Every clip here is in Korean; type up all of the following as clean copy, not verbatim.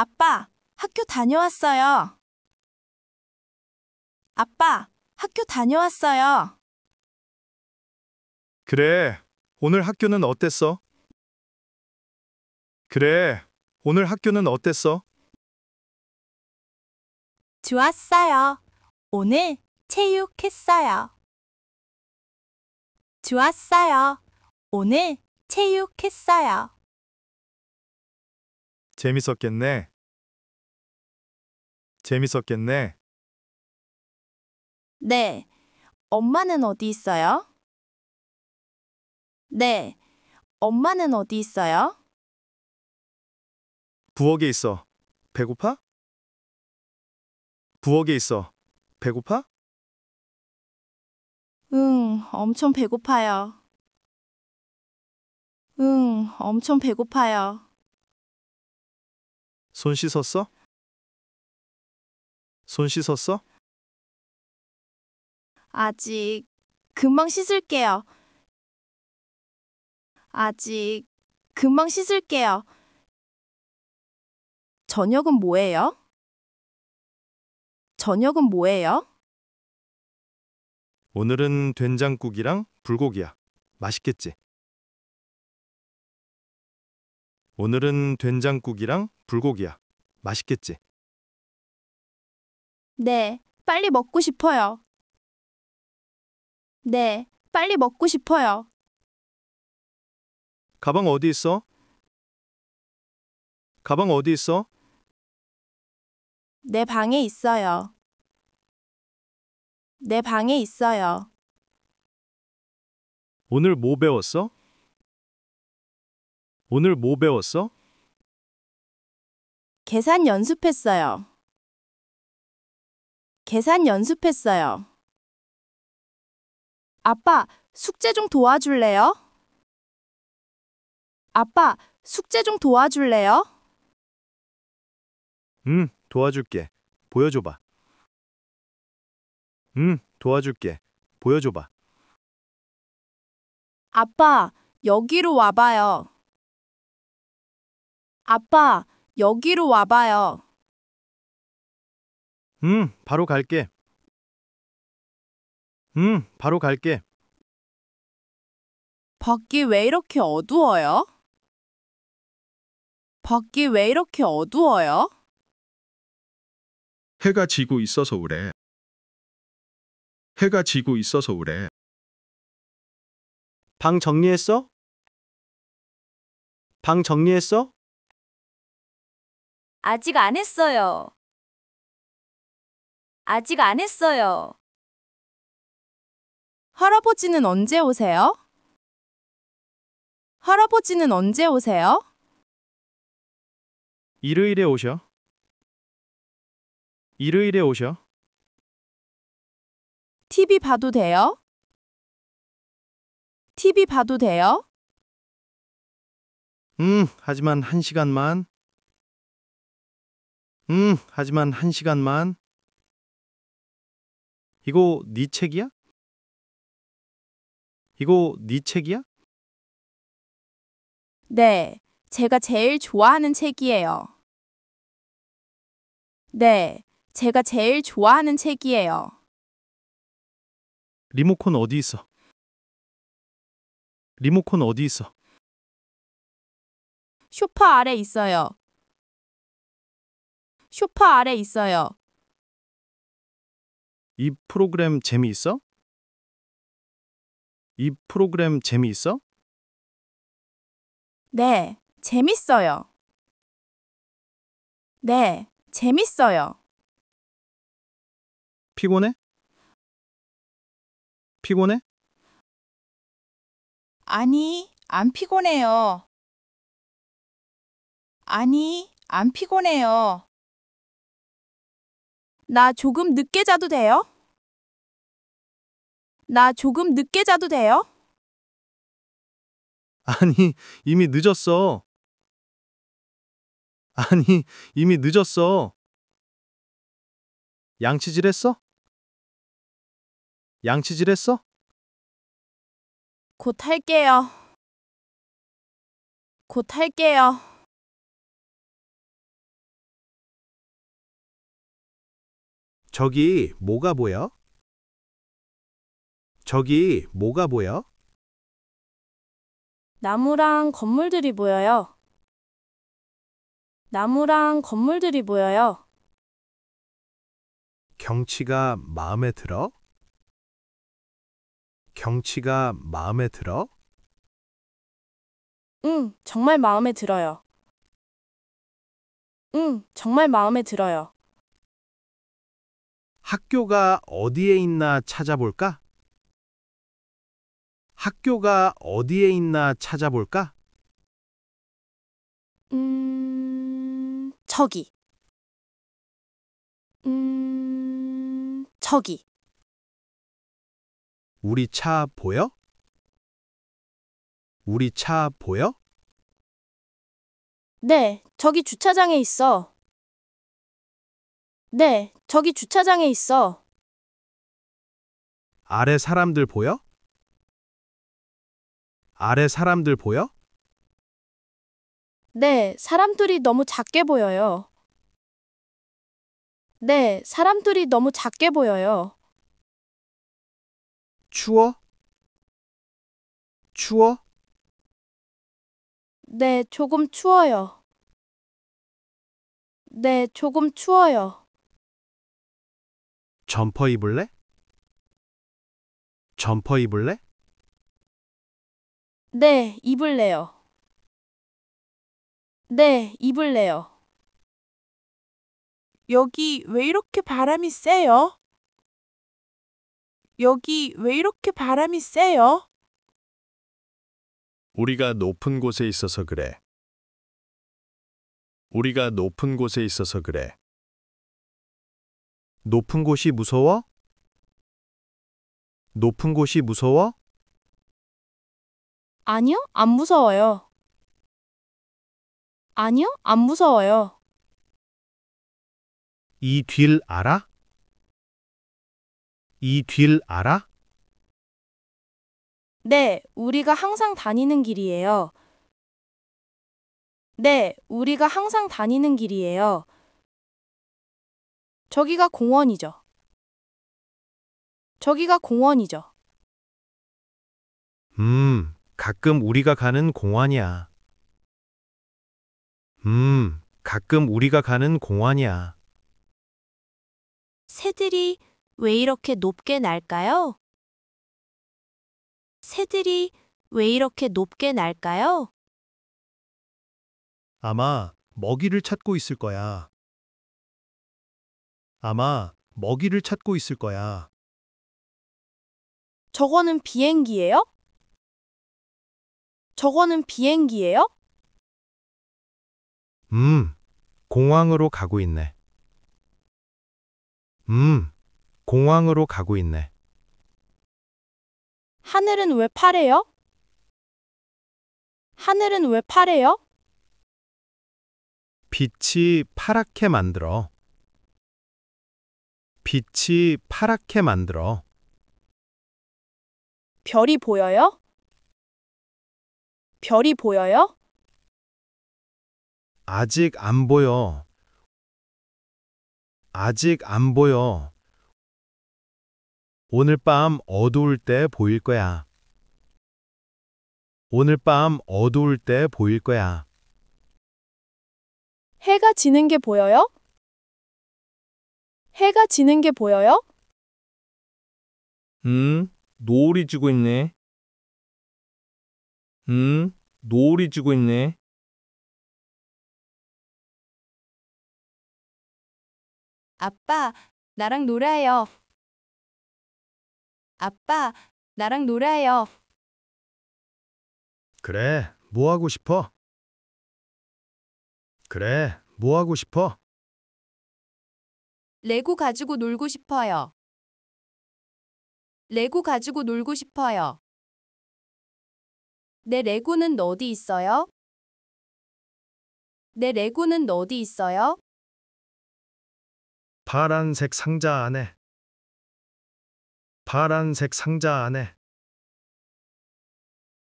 아빠, 학교 다녀왔어요. 아빠, 학교 다녀왔어요. 그래, 오늘 학교는 어땠어? 그래, 오늘 학교는 어땠어? 좋았어요. 오늘 체육했어요. 좋았어요. 오늘 체육했어요. 재밌었겠네. 재밌었겠네. 네. 엄마는 어디 있어요? 네. 엄마는 어디 있어요? 부엌에 있어. 배고파? 부엌에 있어. 배고파? 응, 엄청 배고파요. 응, 엄청 배고파요. 손 씻었어? 손 씻었어? 아직 금방 씻을게요. 아직 금방 씻을게요. 저녁은 뭐예요? 저녁은 뭐예요? 오늘은 된장국이랑 불고기야. 맛있겠지? 오늘은 된장국이랑 불고기야. 맛있겠지? 네, 빨리 먹고 싶어요. 네, 빨리 먹고 싶어요. 가방 어디 있어? 가방 어디 있어? 내 방에 있어요. 내 방에 있어요. 오늘 뭐 배웠어? 오늘 뭐 배웠어? 계산 연습했어요. 계산 연습했어요. 아빠, 숙제 좀 도와줄래요? 아빠, 숙제 좀 도와줄래요? 도와줄게. 보여줘봐. 도와줄게. 보여줘봐. 아빠, 여기로 와봐요. 아빠, 여기로 와봐요. 바로 갈게. 바로 갈게. 밖이 왜 이렇게 어두워요? 밖이 왜 이렇게 어두워요? 해가 지고 있어서 그래. 해가 지고 있어서 그래. 방 정리했어? 방 정리했어? 아직 안 했어요. 아직 안 했어요. 할아버지는 언제 오세요? 할아버지는 언제 오세요? 일요일에 오셔. 일요일에 오셔. TV 봐도 돼요? TV 봐도 돼요? 하지만 1시간만. 하지만 1시간만. 이거 네 책이야? 이거 네 책이야? 네, 제가 제일 좋아하는 책이에요. 네, 제가 제일 좋아하는 책이에요. 리모컨 어디 있어? 리모컨 어디 있어? 소파 아래 있어요. 소파 아래 있어요. 이 프로그램 재미있어? 이 프로그램 재미있어? 네, 재밌어요. 네, 재밌어요. 피곤해? 피곤해? 아니, 안 피곤해요. 아니, 안 피곤해요. 나 조금 늦게 자도 돼요? 나 조금 늦게 자도 돼요? 아니, 이미 늦었어. 아니, 이미 늦었어. 양치질 했어? 양치질 했어? 곧 할게요. 곧 할게요. 저기 뭐가 보여? 저기 뭐가 보여? 나무랑 건물들이 보여요. 나무랑 건물들이 보여요. 경치가 마음에 들어? 경치가 마음에 들어? 응, 정말 마음에 들어요. 응, 정말 마음에 들어요. 학교가 어디에 있나 찾아볼까? 학교가 어디에 있나 찾아볼까? 저기. 저기. 우리 차 보여? 우리 차 보여? 네, 저기 주차장에 있어. 네, 저기 주차장에 있어. 아래 사람들 보여? 아래 사람들 보여? 네, 사람들이 너무 작게 보여요. 네, 사람들이 너무 작게 보여요. 추워? 추워? 네, 조금 추워요. 네, 조금 추워요. 점퍼 입을래? 점퍼 입을래? 네, 입을래요. 네, 입을래요. 여기 왜 이렇게 바람이 세요? 여기 왜 이렇게 바람이 세요? 우리가 높은 곳에 있어서 그래. 우리가 높은 곳에 있어서 그래. 높은 곳이 무서워? 높은 곳이 무서워? 아니요, 안 무서워요. 아니요, 안 무서워요. 이 길 알아? 이 길 알아? 네, 우리가 항상 다니는 길이에요. 네, 우리가 항상 다니는 길이에요. 저기가 공원이죠. 저기가 공원이죠. 가끔 우리가 가는 공원이야. 가끔 우리가 가는 공원이야. 새들이 왜 이렇게 높게 날까요? 새들이 왜 이렇게 높게 날까요? 아마 먹이를 찾고 있을 거야. 아마 먹이를 찾고 있을 거야. 저거는 비행기예요? 저거는 비행기예요? 공항으로 가고 있네. 공항으로 가고 있네. 하늘은 왜 파래요? 하늘은 왜 파래요? 빛이 파랗게 만들어. 빛이 파랗게 만들어. 별이 보여요? 별이 보여요? 아직 안 보여. 아직 안 보여. 오늘 밤 어두울 때 보일 거야. 오늘 밤 어두울 때 보일 거야. 해가 지는 게 보여요? 해가 지는 게 보여요? 노을이 지고 있네. 노을이 지고 있네. 아빠, 나랑 놀아요. 아빠, 나랑 놀아요. 그래, 뭐 하고 싶어? 그래, 뭐 하고 싶어? 레고 가지고 놀고 싶어요. 레고 가지고 놀고 싶어요. 내 레고는 어디 있어요? 내 레고는 어디 있어요? 파란색 상자 안에. 파란색 상자 안에.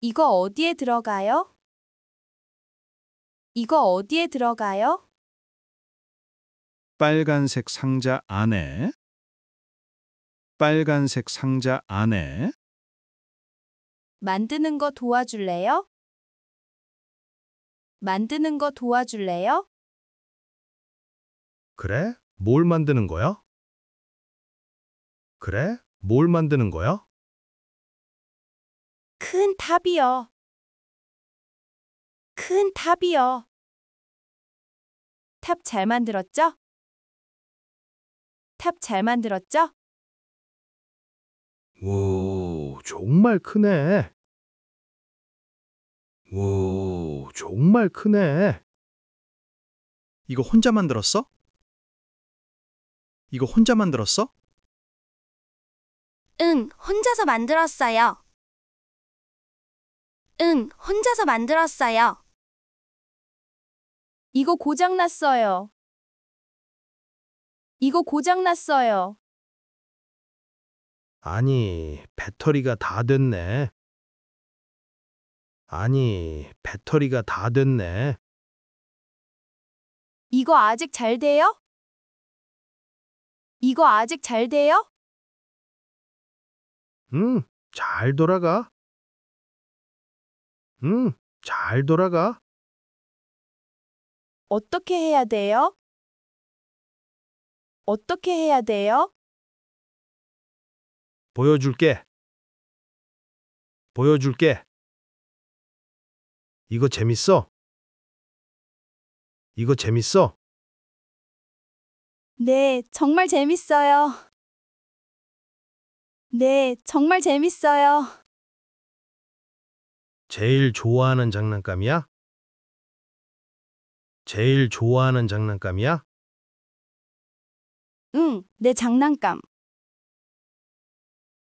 이거 어디에 들어가요? 이거 어디에 들어가요? 빨간색 상자 안에 빨간색 상자 안에 만드는 거 도와줄래요? 만드는 거 도와줄래요? 그래? 뭘 만드는 거야? 그래? 뭘 만드는 거야? 큰 탑이요. 큰 탑이요. 탑 잘 만들었죠? 탑 잘 만들었죠? 오, 정말 크네. 오, 정말 크네. 이거 혼자 만들었어? 이거 혼자 만들었어? 응, 혼자서 만들었어요. 응, 혼자서 만들었어요. 이거 고장났어요. 이거 고장났어요. 아니, 배터리가 다 됐네. 아니, 배터리가 다 됐네. 이거 아직 잘 돼요? 이거 아직 잘 돼요? 잘 돌아가. 잘 돌아가. 어떻게 해야 돼요? 어떻게 해야 돼요? 보여줄게. 보여줄게. 이거 재밌어? 이거 재밌어? 네, 정말 재밌어요. 네, 정말 재밌어요. 제일 좋아하는 장난감이야? 제일 좋아하는 장난감이야? 응, 내 장난감.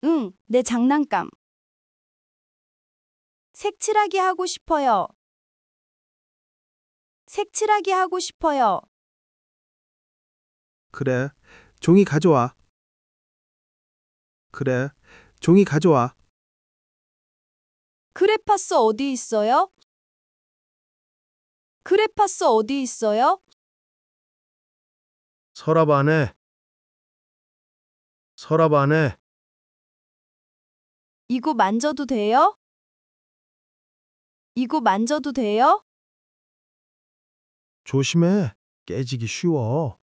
응, 내 장난감. 색칠하기 하고 싶어요. 색칠하기 하고 싶어요. 그래, 종이 가져와. 그래, 종이 가져와. 크레파스 어디 있어요? 크레파스 어디 있어요? 서랍 안에. 서랍 안에. 이거 만져도 돼요? 이거 만져도 돼요? 조심해. 깨지기 쉬워.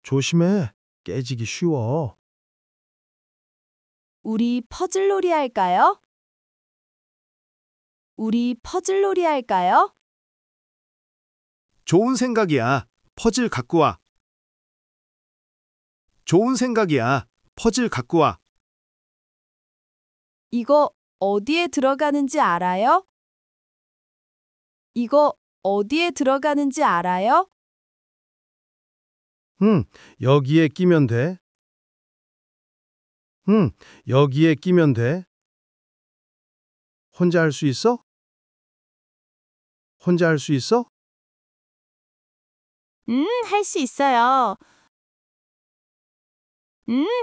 조심해. 깨지기 쉬워. 우리 퍼즐놀이 할까요? 우리 퍼즐놀이 할까요? 좋은 생각이야. 퍼즐 갖고 와. 좋은 생각이야. 퍼즐 갖고 와. 이거 어디에 들어가는지 알아요? 이거 어디에 들어가는지 알아요? 여기에 끼면 돼. 여기에 끼면 돼. 혼자 할 수 있어? 혼자 할 수 있어? 할 수 있어요.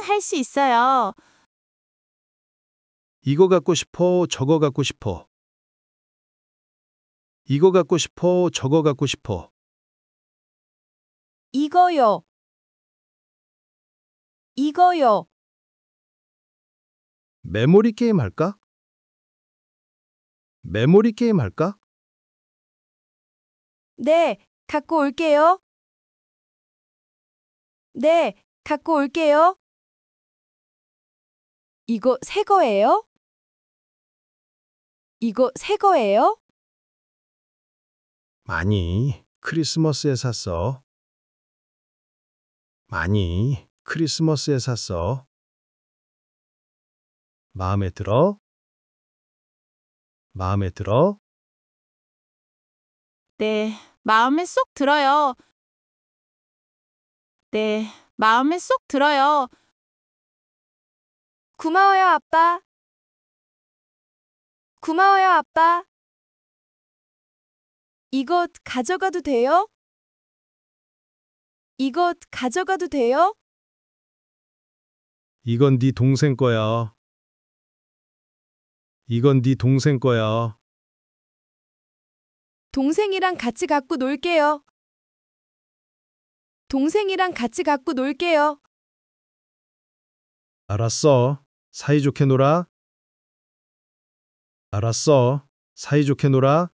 할 수 있어요. 이거 갖고 싶어, 저거 갖고 싶어. 이거 갖고 싶어, 저거 갖고 싶어. 이거요. 이거요. 메모리 게임 할까? 메모리 게임 할까? 네, 갖고 올게요. 네, 갖고 올게요. 이거 새 거예요? 이거 새 거예요? 많이 크리스마스에 샀어. 많이 크리스마스에 샀어. 마음에 들어? 마음에 들어? 네, 마음에 쏙 들어요. 네, 마음에 쏙 들어요. 고마워요, 아빠. 고마워요, 아빠. 이거 가져가도 돼요? 이거 가져가도 돼요? 이건 네 동생 거야. 이건 네 동생 거야. 동생이랑 같이 갖고 놀게요. 동생이랑 같이 갖고 놀게요. 알았어. 사이좋게 놀아. 알았어. 사이좋게 놀아.